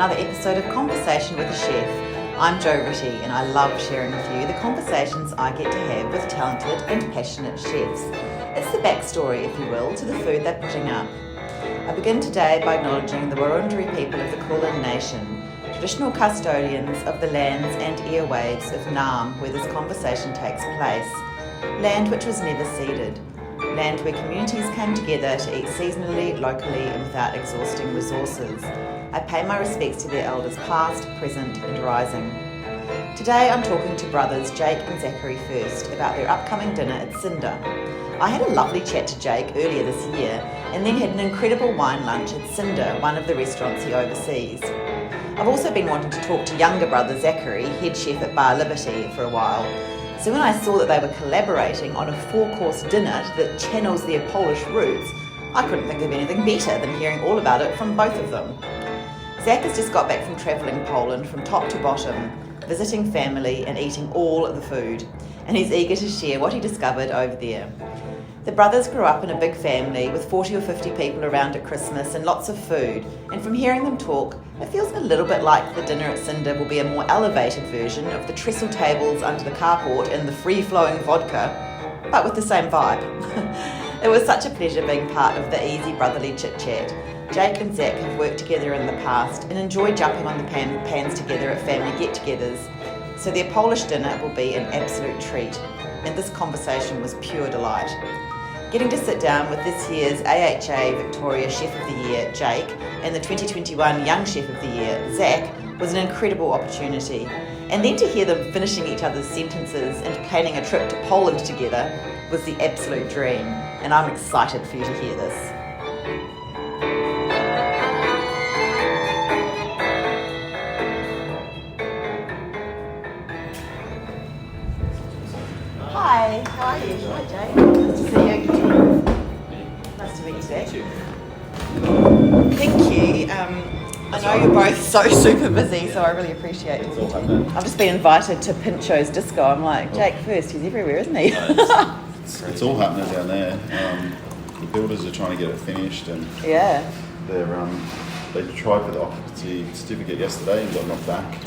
another episode of Conversation with a Chef. I'm Jo Ritty and I love sharing with you the conversations I get to have with talented and passionate chefs. It's the backstory, if you will, to the food they're putting up. I begin today by acknowledging the Wurundjeri people of the Kulin Nation, traditional custodians of the lands and airwaves of Naarm where this conversation takes place. Land which was never ceded. Land where communities came together to eat seasonally, locally and without exhausting resources. I pay my respects to their elders past, present and rising. Today I'm talking to brothers Jake and Zackary Furst about their upcoming dinner at Cinder. I had a lovely chat to Jake earlier this year and then had an incredible wine lunch at Cinder, one of the restaurants he oversees. I've also been wanting to talk to younger brother Zackary, head chef at Bar Liberty, for a while. So when I saw that they were collaborating on a 4-course dinner that channels their Polish roots, I couldn't think of anything better than hearing all about it from both of them. Zack has just got back from travelling Poland from top to bottom, visiting family and eating all of the food, and he's eager to share what he discovered over there. The brothers grew up in a big family with 40 or 50 people around at Christmas and lots of food, and from hearing them talk, it feels a little bit like the dinner at Cinder will be a more elevated version of the trestle tables under the carport and the free-flowing vodka, but with the same vibe. It was such a pleasure being part of the easy brotherly chit-chat. Jake and Zack have worked together in the past and enjoy jumping on the pans together at family get-togethers, so their Polish dinner will be an absolute treat, and this conversation was pure delight. Getting to sit down with this year's AHA Victoria Chef of the Year, Jake, and the 2021 Young Chef of the Year, Zack, was an incredible opportunity. And then to hear them finishing each other's sentences and planning a trip to Poland together was the absolute dream. And I'm excited for you to hear this. Hi, how are you? Hi, Jake. Nice to see you again. Nice to meet you, Zack. Thank you. I know you're both so super busy, so I really appreciate it. I've just been invited to Pincho's Disco. I'm like, Jake Furst, he's everywhere, isn't he? It's all happening down there. The builders are trying to get it finished, and Yeah. they tried for the occupancy certificate yesterday and got knocked back.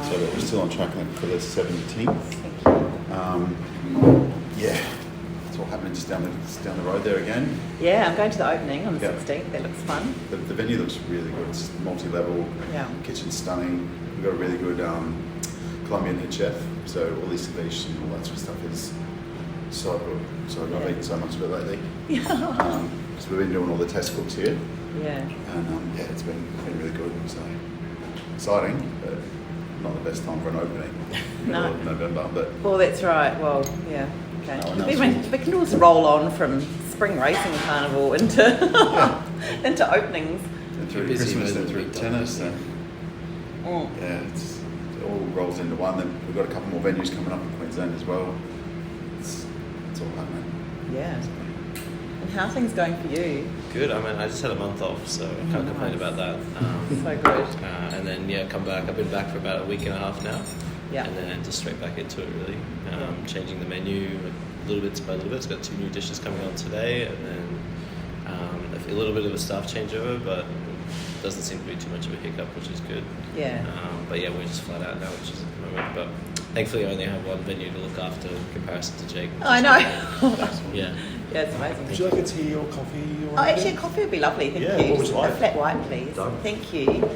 So we're still on track for the 17th. Yeah, it's all happening just down the road there again. Yeah, I'm going to the opening on the 16th. That looks fun. The venue looks really good. It's multi-level. Yeah. Kitchen's stunning. We've got a really good Colombian head chef. So all this ceviche and all that sort of stuff is so good. So I've eaten so much of it lately. Yeah. So we've been doing all the test cooks here. Yeah. And it's been really good. So exciting, but not the best time for an opening. No. November, but Well, that's right. Well, yeah. Okay. No, We can always roll on from spring racing carnival into into openings. and through Christmas and through tennis and yeah, it all rolls into one. Then we've got a couple more venues coming up in Queensland as well. It's all happening. Yeah. And how are things going for you? Good. I mean, I just had a month off, so I can't complain about that. So good. And then come back. I've been back for about a week and a half now. Yeah. And then just straight back into it really. Changing the menu a little bit by little bit. It's got 2 new dishes coming on today, and then a little bit of a staff changeover, but doesn't seem to be too much of a hiccup, which is good. Yeah. But yeah, we're just flat out now, which is at the moment. But thankfully, I only have one venue to look after in comparison to Jake. I know. Yeah. Yeah, it's amazing. Would you like a tea or coffee? Or Actually, a coffee would be lovely, thank Yeah, you. what would you like? A flat white, please. Done. Thank you.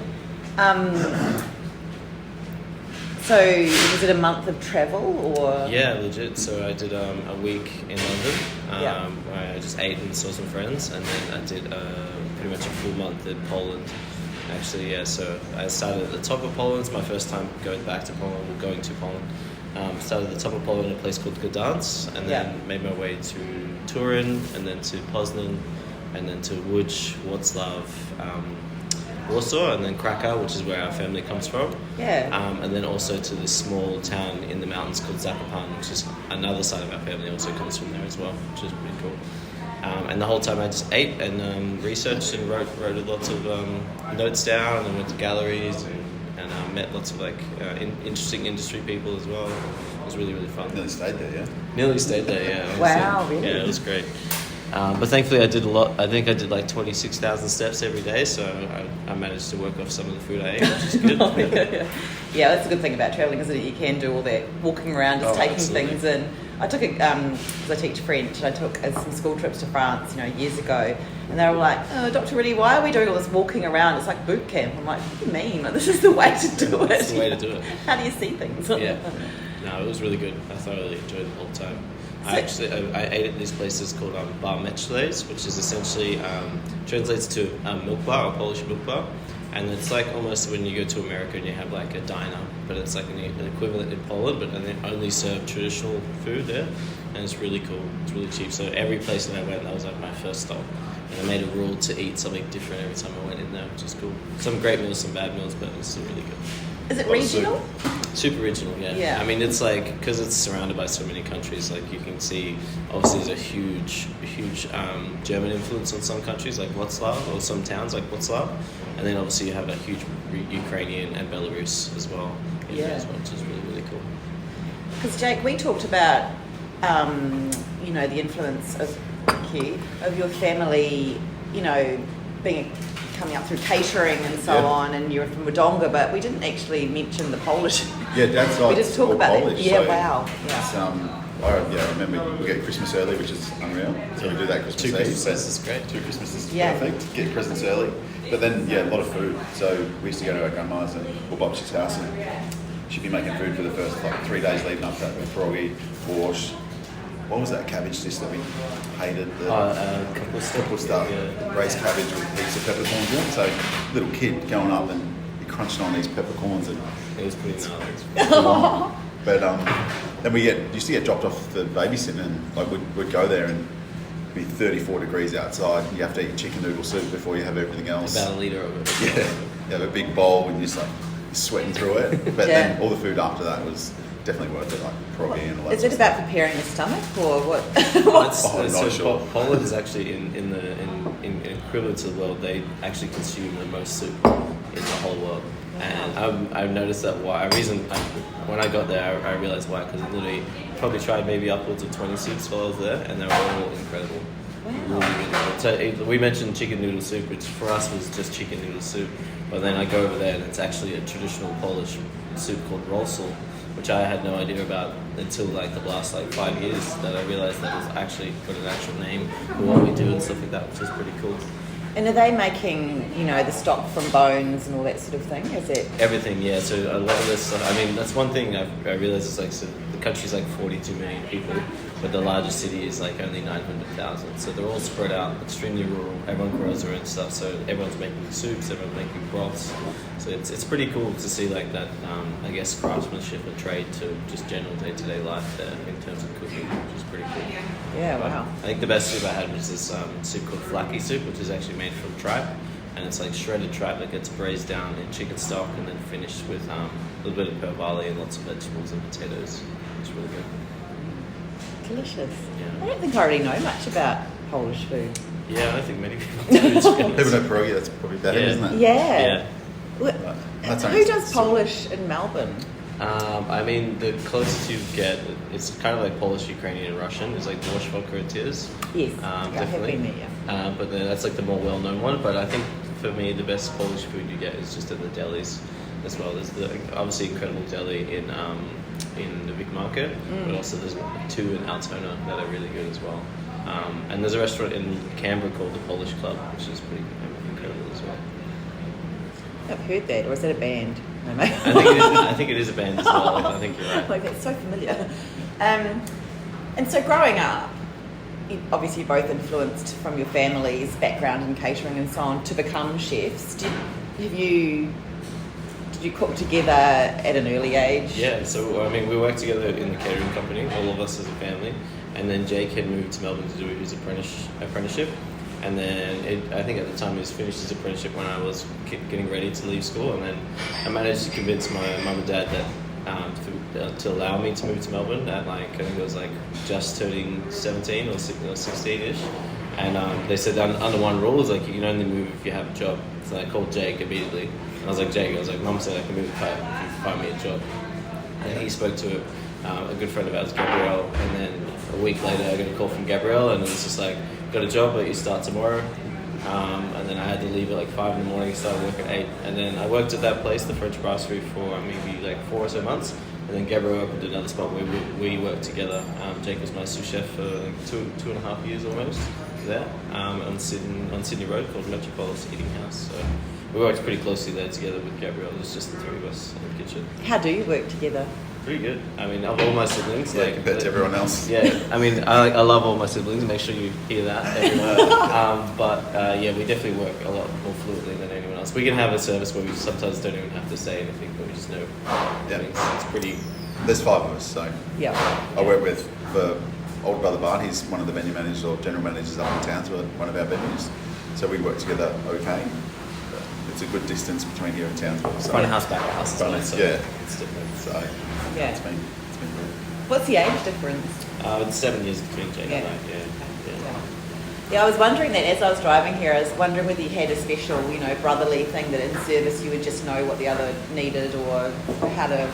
So, was it a month of travel, or? Yeah, legit. So I did a week in London, where I just ate and saw some friends, and then I did pretty much a full month in Poland. Actually, yeah. So I started at the top of Poland. It's my first time going back to Poland, or going to Poland. Started at the top of Poland in a place called Gdansk, and then made my way to Turin, and then to Poznan, and then to Łódź, Wrocław, Warsaw, and then Krakow, which is where our family comes from. Yeah. And then also to this small town in the mountains called Zackary, which is another side of our family also comes from there as well, which is pretty cool. And the whole time I just ate and researched and wrote lots of notes down, and went to galleries and met lots of interesting industry people as well. It was really, really fun. Nearly stayed there, yeah. Nearly stayed there, yeah. Honestly. Wow, really? Yeah, it was great. But thankfully I did a lot. I think I did like 26,000 steps every day, so I managed to work off some of the food I ate, which is good. Yeah, that's a good thing about travelling, isn't it? You can do all that walking around, just taking absolutely. things in. I took because I teach French, and I took some school trips to France, years ago, and they were like, "Oh, Dr. Riddy, why are we doing all this walking around? It's like boot camp." I'm like, "What do you mean? Like, this is the way to do it. It's the way to do it. How do you see things?" Yeah. No, it was really good. I thoroughly enjoyed the whole time. I ate at these places called bar Mechles, which is essentially translates to milk bar or Polish milk bar, and it's like almost when you go to America and you have like a diner, but it's like an equivalent in Poland, but they only serve traditional food there, and it's really cool. It's really cheap. So every place that I went, that was like my first stop, and I made a rule to eat something different every time I went in there, which is cool. Some great meals, some bad meals, but it's still really good. Is it regional? Super regional, yeah. I mean, it's like, because it's surrounded by so many countries, like you can see, obviously there's a huge German influence on some countries, like Wrocław, or some towns like Wrocław, and then obviously you have a huge Ukrainian and Belarus as well, which is really, really cool. Because Jake, we talked about, the influence of your family, coming up through catering and so on, and you're from Wodonga, but we didn't actually mention the Polish. Yeah, Dad's side. We just talk about Polish, that. Yeah, so wow. Yeah. I remember we get Christmas early, which is unreal. So we do that Christmas Eve. 2 Christmases is great. 2 Christmases is Yeah. perfect. Get presents early. But then, a lot of food. So we used to go to our grandma's or Bob's house, and she'd be making food for the first 3 days leading up to that, with pierogi, borscht. What was that cabbage dish that we hated? Couple stuff. Yeah. Braised cabbage with heaps of peppercorns in it. So little kid going up and crunching on these peppercorns, and It was pretty gnarly. but then we used to get dropped off the babysitting, and like we'd go there and it'd be 34 degrees outside. You have to eat chicken noodle soup before you have everything else. About a litre of it. Yeah, you have a big bowl and you're just like sweating through it. But then all the food after that was definitely worth it, like pierogi and all that. Is it about preparing the stomach, or what? I'm not sure. Poland is actually in equivalent to the world. They actually consume the most soup in the whole world, and I've noticed that when I got there, I realized why, because I literally probably tried maybe upwards of 20 soups while I was there, and they were all incredible. Really, really good. So we mentioned chicken noodle soup, which for us was just chicken noodle soup, but then I go over there and it's actually a traditional Polish soup called trestle, which I had no idea about until like the last 5 years, that I realized that it's actually got an actual name for what we do and stuff like that, which is pretty cool. And are they making, the stock from bones and all that sort of thing? Is it everything? Yeah. So a lot of this, I mean, that's one thing I realized is like, so the country's like 42 million people, but the largest city is like only 900,000. So they're all spread out, extremely rural. Everyone grows their own stuff, so everyone's making soups, everyone's making broths. So it's pretty cool to see like that, I guess, craftsmanship and trade to just general day-to-day life there in terms of cooking, which is pretty cool. Yeah, wow. I think the best soup I had was this soup called flaky soup, which is actually made from tripe, and it's like shredded tripe that gets braised down in chicken stock and then finished with a little bit of pearl barley and lots of vegetables and potatoes. It's really good. Delicious. Yeah. I don't think I already know much about Polish food. Yeah, I think many people do. To be honest. People know pierogi, that's probably better, isn't it? Yeah. That's Who does Polish in Melbourne? I mean, the closest you get, it's kind of like Polish, Ukrainian, and Russian. It's like borscht vodka. Yes, I have been there, yeah. But then that's like the more well-known one. But I think for me, the best Polish food you get is just at the delis as well. There's the obviously incredible deli in the big market, but also there's 2 in Altona that are really good as well. And there's a restaurant in Canberra called the Polish Club, which is pretty incredible as well. I've heard that, or is that a band? I think it is a band as well. I think you're right. Like, that's so familiar. And so growing up, obviously both influenced from your family's background in catering and so on to become chefs. Did you cook together at an early age? Yeah, so I mean, we worked together in the catering company, all of us as a family, and then Jake had moved to Melbourne to do his apprenticeship. And then I think at the time he was finished his apprenticeship when I was getting ready to leave school, and then I managed to convince my mum and dad that to allow me to move to Melbourne at I think it was just turning 17 or 16ish, and they said under one rule is you can only move if you have a job. So I called Jake immediately, and I was like, Jake, Mum said I can move if you find me a job, and he spoke to a good friend of ours, Gabrielle, and then a week later I got a call from Gabrielle, and it was just got a job, but you start tomorrow. And then I had to leave at like 5 in the morning, started work at 8. And then I worked at that place, the French brasserie, for maybe like 4 or so months. And then Gabriel opened another spot where we worked together. Jake was my sous chef for like 2.5 years almost there, on Sydney Road, called Metropolis Eating House. So we worked pretty closely there together with Gabriel. It was just the three of us in the kitchen. How do you work together? Pretty good. I mean, of all my siblings, Yeah, compared to everyone else. Yeah, I mean, I love all my siblings. Make sure you hear that, everyone. But yeah, we definitely work a lot more fluently than anyone else. We can have a service where we sometimes don't even have to say anything, but we just know. Yeah. It's pretty. There's 5 of us, so Yeah. I work with the older brother Bart. He's one of the venue managers or general managers up in Townsville at one of our venues. So we work together okay. But it's a good distance between here and Townsville. So Front of house, back of house. So yeah. it's different. So Yeah. it's been good. What's the age difference? It's 7 years between Jake and I. Yeah, I was wondering that as I was driving here, I was wondering whether you had a special, brotherly thing that in service you would just know what the other needed or how to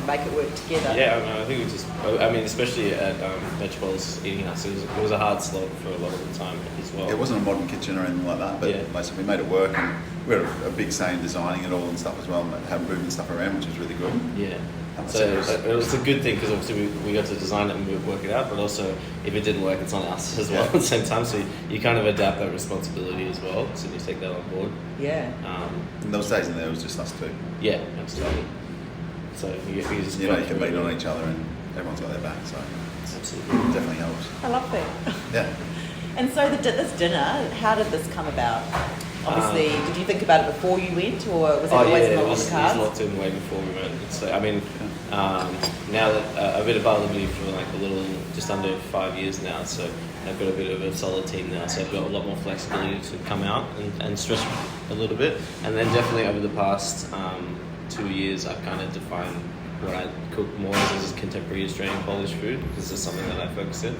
make it work together. Yeah, I think especially at Metropolis Eating House, it was a hard slog for a lot of the time as well. It wasn't a modern kitchen or anything like that, but basically we made it work, and we had a big say in designing it all and stuff as well, and having moving stuff around, which was really good. Yeah. So it was a good thing because obviously we got to design it and work it out, but also if it didn't work, it's on us as well at the same time. So you kind of adapt that responsibility as well, so you take that on board. Yeah. And those days in there, it was just us two. Yeah, absolutely. So you just you can lean on each other, and everyone's got their back. So absolutely it definitely helps. I love that. Yeah. And so this dinner, how did this come about? Obviously, did you think about it before you went, or was it always on the cards? It was locked in way before we went. So, I mean, now that I've been at Bar Liberty for like just under 5 years now, so I've got a bit of a solid team now, so I've got a lot more flexibility to come out and stretch a little bit. And then definitely over the past 2 years, I've kind of defined what I cook more as contemporary Australian Polish food, because it's something that I focus in.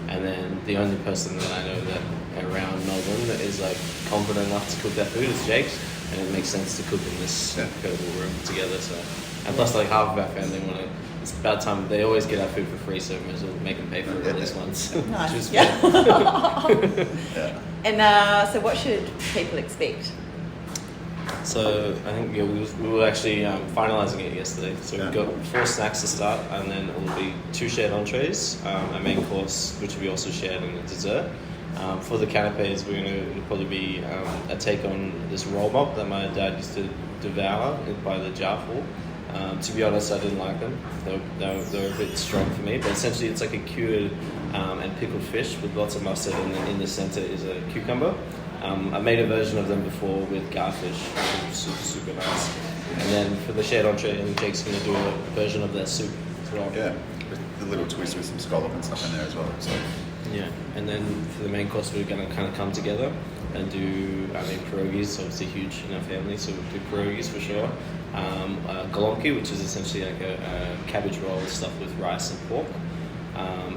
And then the only person that I know that around Melbourne that is like confident enough to cook that food is Jake, and it makes sense to cook in this incredible room together. So, and plus like half of our family want to. It's about time. They always get our food for free, so we might as well make them pay for it at least once. Nice. Yeah. And so, what should people expect? So I think we were actually finalising it yesterday. So we've got 4 snacks to start, and then it will be 2 shared entrees, a main course which will be also shared, and a dessert. For the canapes, we're going to probably be a take on this roll mop that my dad used to devour by the jarful. To be honest, I didn't like them. They were a bit strong for me, but essentially it's like a cured and pickled fish with lots of mustard, and then in the centre is a cucumber. I made a version of them before with garfish, which was super, super nice. And then for the shared entree, Jake's going to do a version of that soup as well. Yeah, with the little twist with some scallop and stuff in there as well. So. Yeah, and then for the main course, we're going to kind of come together and do, pierogies, obviously huge in our family, so we'll do pierogies for sure. Golonki, which is essentially like a cabbage roll stuffed with rice and pork.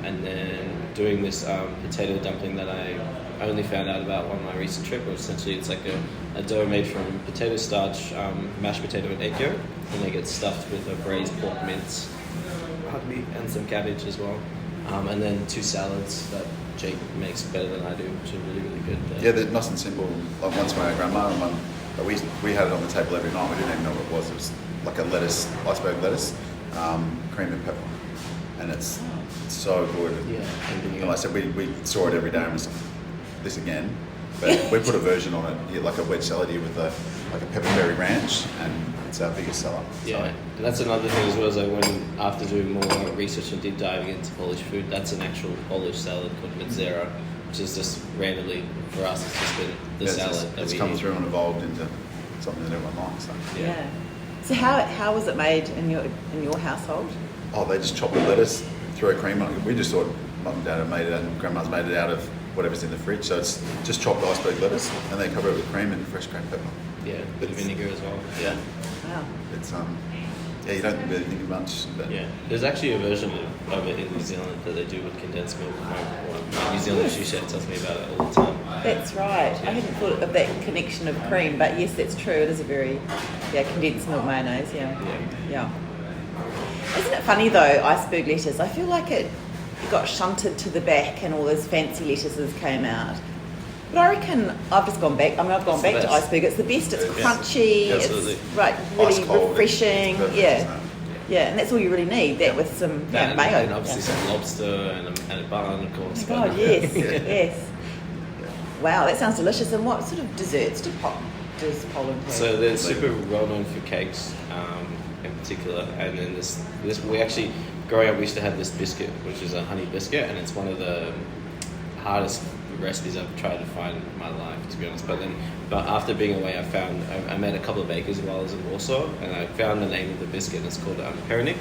And then doing this potato dumpling that I only found out about on my recent trip, where essentially it's like a dough made from potato starch, mashed potato and egg yolk, and they get stuffed with a braised pork mince, and some cabbage as well. And then 2 salads that Jake makes better than I do, which are really, really good. Yeah, they're nice and simple. Like once my grandma and mum, we had it on the table every night. We didn't even know what it was. It was like a iceberg lettuce, cream and pepper, and it's so good. Yeah, and like I said, we saw it every day and was like, this again. But we put a version on it, like a wedge salad here with a pepperberry ranch, and it's our biggest seller. Yeah, and that's another thing as well, is like when after doing more research and deep diving into Polish food, that's an actual Polish salad called Mitzera, which is just randomly for us, it's just been the salad that it's we come eat. through and evolved into something that everyone likes. So. Yeah. So how was it made in your household? Oh, they just chopped the lettuce, threw a cream on it. We just thought mum and dad had made it, and grandma's made it out of whatever's in the fridge. So it's just chopped iceberg lettuce, and they cover it with cream and fresh cracked pepper. Yeah, a bit of vinegar as well. Yeah. Wow. It's you don't really think of much. But Yeah, there's actually a version of it in New Zealand that they do with condensed milk. My New Zealand sous chef tells me about it all the time. That's right. I hadn't thought of that connection of cream, but yes, that's true. It is a very condensed milk mayonnaise. Yeah. Isn't it funny though, iceberg lettuce? I feel like it it got shunted to the back and all those fancy lettuces came out. But I reckon I've just gone back. I mean, I've gone back to iceberg. It's the best. It's crunchy. Absolutely. It's really refreshing. Perfect, yeah, and that's all you really need. That with some mayo and obviously some lobster and a bun, of course. Oh my God, yes, yes. Wow, that sounds delicious. And what sort of desserts does Poland have? So they're super well known for cakes, in particular. And then this we actually, growing up, we used to have this biscuit, which is a honey biscuit, and it's one of the hardest recipes I've tried to find in my life, to be honest. But after being away, I met a couple of bakers while I was in Warsaw, and I found the name of the biscuit. It's called Pernik.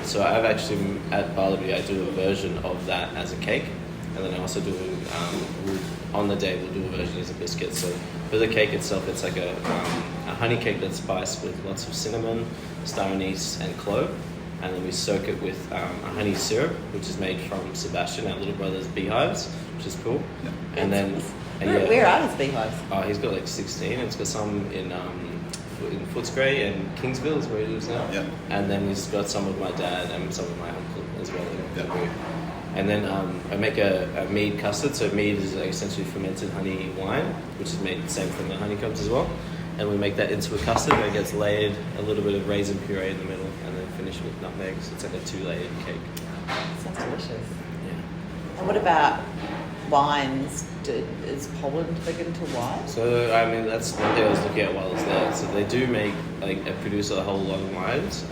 So I've actually at Barleby, I do a version of that as a cake, and then I also do on the day we'll do a version as a biscuit. So for the cake itself, it's like a honey cake that's spiced with lots of cinnamon, star anise, and clove. And then we soak it with a honey syrup, which is made from Sebastian, our little brother's beehives, which is cool. Yeah. And then where are his beehives? Oh, he's got like 16, and he's got some in Footscray and Kingsville is where he lives now. Yeah. And then he's got some with my dad and some with my uncle as well. Yeah. And then I make a mead custard. So mead is like essentially fermented honey wine, which is made the same from the honeycombs as well. And we make that into a custard that gets layered a little bit of raisin puree in the middle, and then finish with nutmegs. It's like a 2-layered cake. Sounds delicious. Yeah. And what about wines? Is Poland big into wine? So I mean, that's one thing I was looking at while I was there. So they do make produce a whole lot of wines.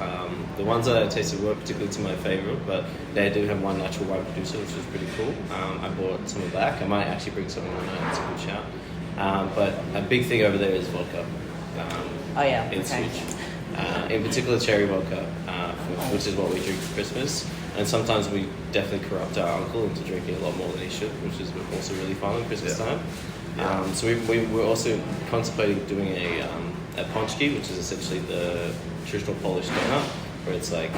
The ones that I tasted weren't particularly to my favourite, but they do have one natural wine producer, which is pretty cool. I bought some back. I might actually bring some on there. It's a good shout. But a big thing over there is vodka. It's huge. In particular, cherry vodka, which is what we drink for Christmas. And sometimes we definitely corrupt our uncle into drinking a lot more than he should, which is also really fun at Christmas time. So we're also contemplating doing a pączki, which is essentially the traditional Polish donut, where it's like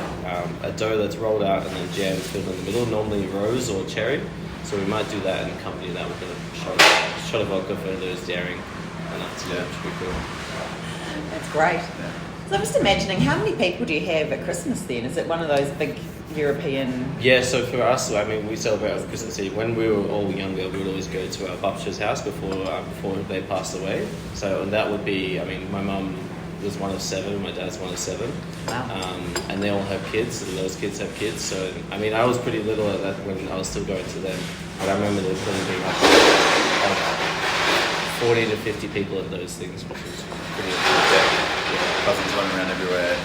a dough that's rolled out and then jam filled in the middle, normally rose or cherry. So we might do that and accompany that with a shot of vodka for those daring nuts. Yeah, which would be cool. That's great. Yeah. So I'm just imagining, how many people do you have at Christmas then? Is it one of those big European... Yeah, so for us, I mean, we celebrate on Christmas Eve. When we were all younger, we would always go to our babcia's house before they passed away. So that would be, I mean, my mum was one of 7, my dad's one of 7. Wow. And they all have kids, and those kids have kids. So, I mean, I was pretty little at that when I was still going to them. But I remember there was probably being like 40 to 50 people at those things, which was pretty yeah. Cousins running around everywhere.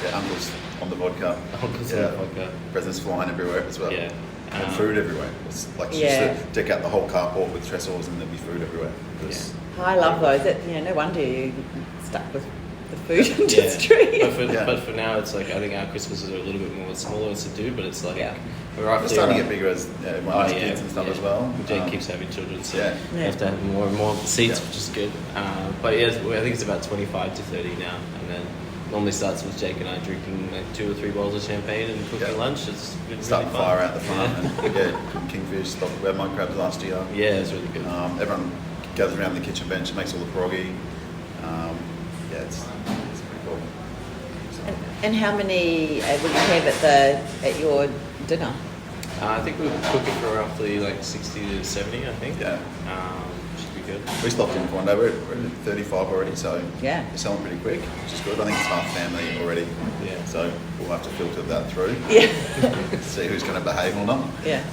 Yeah, uncles on the vodka. Uncles on the vodka. Presents flying everywhere as well. Yeah. And food everywhere. It's like just to deck out the whole carport with trestles, and there'd be food everywhere. I love those. No wonder you stuck with the food industry. But for now, it's like I think our Christmases are a little bit more smaller to do, but it's like we're starting to get bigger as everyone has kids and stuff as well. Jake keeps having children, so we have to have more and more seats, which is good. But I think it's about 25 to 30 now, and then normally starts with Jake and I drinking like 2 or 3 bottles of champagne and cooking lunch. It's been starting really fun. fire out the front and kingfish. We had mud crabs last year. Yeah, it's really good. Everyone gathers around the kitchen bench and makes all the pierogi. It's pretty cool. So. And how many will you have at your dinner? I think we're cooking for roughly like 60 to 70, I think. Yeah. Should be good. We stopped in for one day. We're at 35 already, so we're selling pretty quick, which is good. I think it's half family already. Yeah. So we'll have to filter that through. Yeah. See who's going to behave or not. Yeah.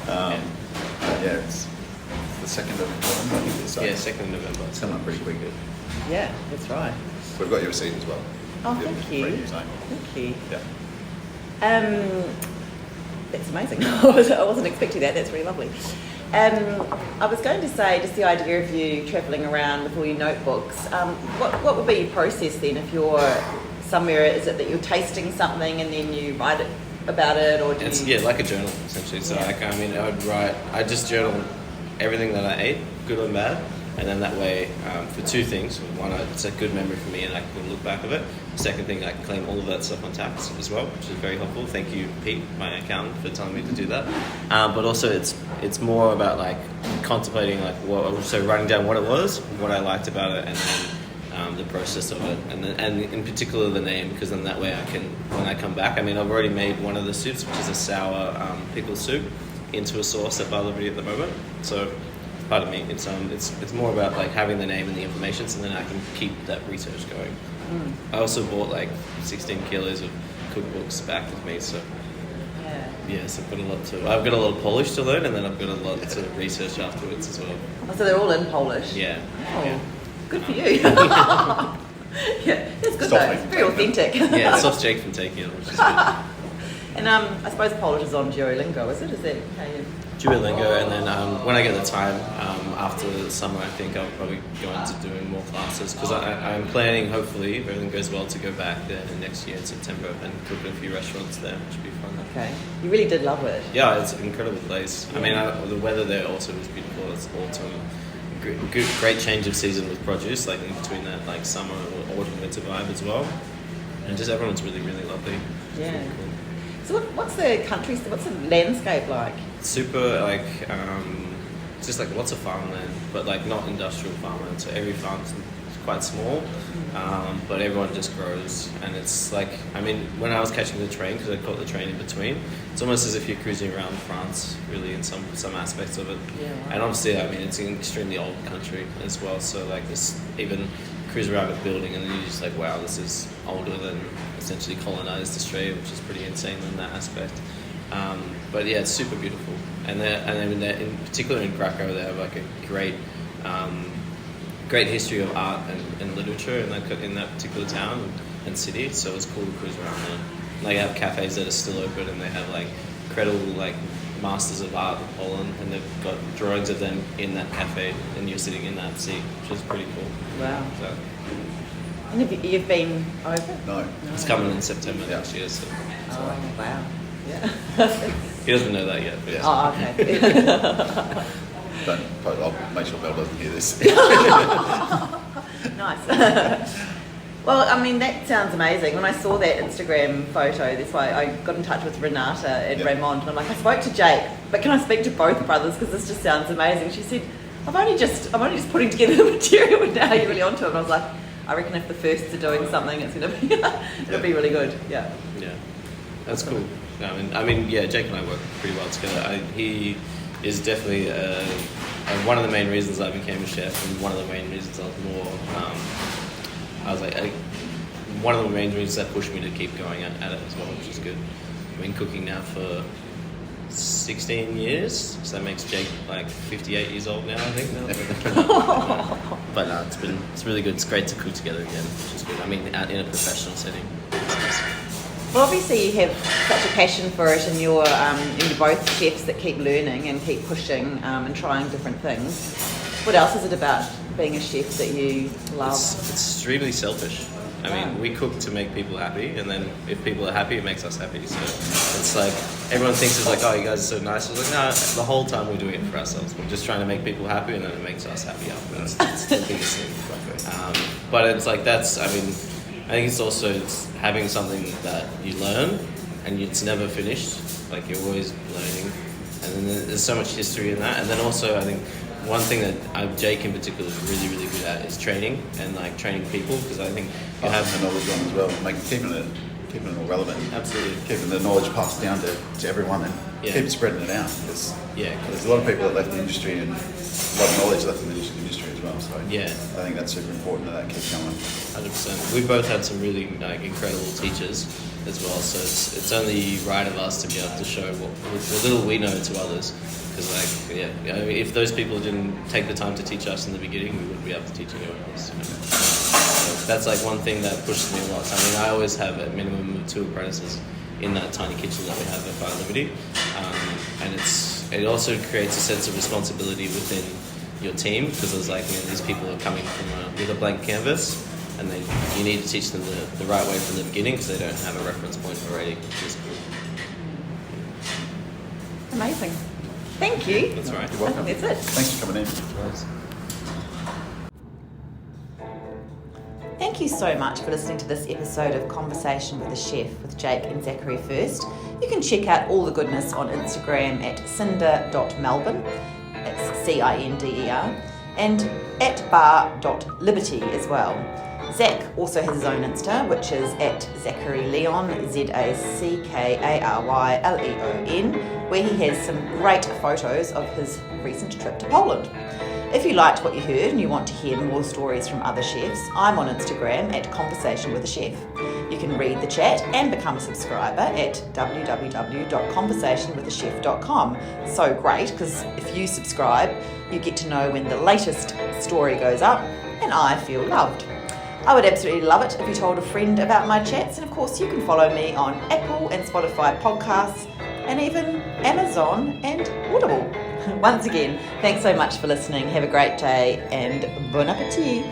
It's the 2nd of November, I think it is. So 2nd of November. It's coming up pretty quick. Yeah, that's right. We've got your receipt as well. Oh, thank you. Thank you. Yeah. That's amazing. I wasn't expecting that. That's really lovely. I was going to say, just the idea of you travelling around with all your notebooks, what would be your process then if you're somewhere? Is it that you're tasting something and then you write it about it, or it's like a journal essentially. So I just journal everything that I ate, good or bad. And then that way, for 2 things. One, it's a good memory for me and I can look back of it. The second thing, I can claim all of that stuff on tax as well, which is very helpful. Thank you, Pete, my accountant, for telling me to do that. But also it's more about like contemplating like writing down what it was, what I liked about it, and then the process of it, and in particular the name, because then that way I can, when I come back, I mean, I've already made one of the soups, which is a sour pickle soup, into a sauce at Bar Liberty at the moment. So, pardon me, it's more about like having the name and the information, so then I can keep that research going. I also bought like 16 kilos of cookbooks back with me, so. Yes, I've got a lot of Polish to learn, and then I've got a lot to research afterwards as well. Oh, so they're all in Polish? Yeah. Oh, yeah. Good for you. Yeah, it's good though. It's very authentic. Yeah, it stops Jake from taking it, which is good. And I suppose Polish is on Duolingo, is it? Is that how you... Duolingo, and then when I get the time, after the summer, I think I'll probably go into doing more classes, because I'm planning, hopefully, if everything goes well, to go back there next year in September and cook at a few restaurants there, which would be fun. Okay. You really did love it. Yeah, it's an incredible place. I mean, the weather there also was beautiful. It's autumn. Great change of season with produce, like in between that, like summer, autumn, winter vibe as well. And just everyone's really, really lovely. Yeah. Really cool. So what's the landscape like? Super, like, just like lots of farmland, but like not industrial farmland. So every farm's quite small, but everyone just grows. And it's like, I mean, when I was catching the train, because I caught the train in between, it's almost as if you're cruising around France, really, in some aspects of it. Yeah. And obviously, I mean, it's an extremely old country as well. So like this, even cruise around a building and then you're just like, wow, this is older than essentially colonized Australia, which is pretty insane in that aspect. But yeah, it's super beautiful. And then in particular in Krakow, they have like a great history of art and literature in that particular town and city. So it's cool to cruise around there. They have cafes that are still open, and they have like incredible like masters of art in Poland, and they've got drawings of them in that cafe, and you're sitting in that seat, which is pretty cool. Wow. So, And have you've been over? No. it's coming in September next year. So Oh, wow. Yeah. he doesn't know that yet. But yeah. Oh, okay. I'll make sure Belle doesn't hear this. Nice. Well, I mean, that sounds amazing. When I saw that Instagram photo, that's why I got in touch with Renata at Raymond, and I'm like, I spoke to Jake, but can I speak to both brothers, because this just sounds amazing. She said, I'm only just putting together the material, and now you're really onto it. And I was like, I reckon if the Fursts are doing something, it's going to be it'll be really good. Yeah. Yeah, that's cool. I mean, yeah, Jake and I work pretty well together. He is definitely one of the main reasons I became a chef, and one of the main reasons I was more. One of the main reasons that pushed me to keep going at it as well, which is good. I've been cooking now for 16 years, so that makes Jake like 58 years old now, I think. But no, it's really good. It's great to cook together again, which is good. I mean, in a professional setting. Well, obviously you have such a passion for it, and you're both chefs that keep learning and keep pushing and trying different things. What else is it about being a chef that you love? It's extremely selfish. I mean, we cook to make people happy, and then if people are happy, it makes us happy. So it's like, everyone thinks it's like, oh, you guys are so nice. It's like, no, the whole time we're doing it for ourselves. We're just trying to make people happy, and then it makes us happy afterwards. It's the biggest thing. But it's like, I think it's also having something that you learn, and it's never finished. Like, you're always learning. And then there's so much history in that. And then also, I think, one thing that Jake in particular is really, really good at is training, and like training people, because I think you have the knowledge on as well, keeping it all relevant. Absolutely. Keeping the knowledge passed down to everyone, and keep spreading it out. Because there's a lot of people that left the industry, and a lot of knowledge left in the industry as well. So I think that's super important that keeps going. 100%. We've both had some really incredible teachers as well, so it's only right of us to be able to show what little we know to others. Because if those people didn't take the time to teach us in the beginning, we wouldn't be able to teach anyone else. So that's like one thing that pushes me a lot. I mean, I always have a minimum of 2 apprentices in that tiny kitchen that we have at Bar Liberty, and it also creates a sense of responsibility within your team, because there's these people are coming from with a blank canvas, and you need to teach them the right way from the beginning, because they don't have a reference point already, which is cool. Amazing. Thank you. That's right. You're welcome. That's it. Thanks for coming in. Thank you so much for listening to this episode of Conversation with a Chef with Jake and Zackary Furst. You can check out all the goodness on Instagram at cinder.melbourne. It's CINDER. and at bar.liberty as well. Zack also has his own Insta, which is at Zackary Leon, Zackary Leon, where he has some great photos of his recent trip to Poland. If you liked what you heard and you want to hear more stories from other chefs, I'm on Instagram at Conversation with a Chef. You can read the chat and become a subscriber at www.conversationwithachef.com. So great, because if you subscribe, you get to know when the latest story goes up, and I feel loved. I would absolutely love it if you told a friend about my chats, and of course you can follow me on Apple and Spotify podcasts, and even Amazon and Audible. Once again, thanks so much for listening. Have a great day and bon appetit.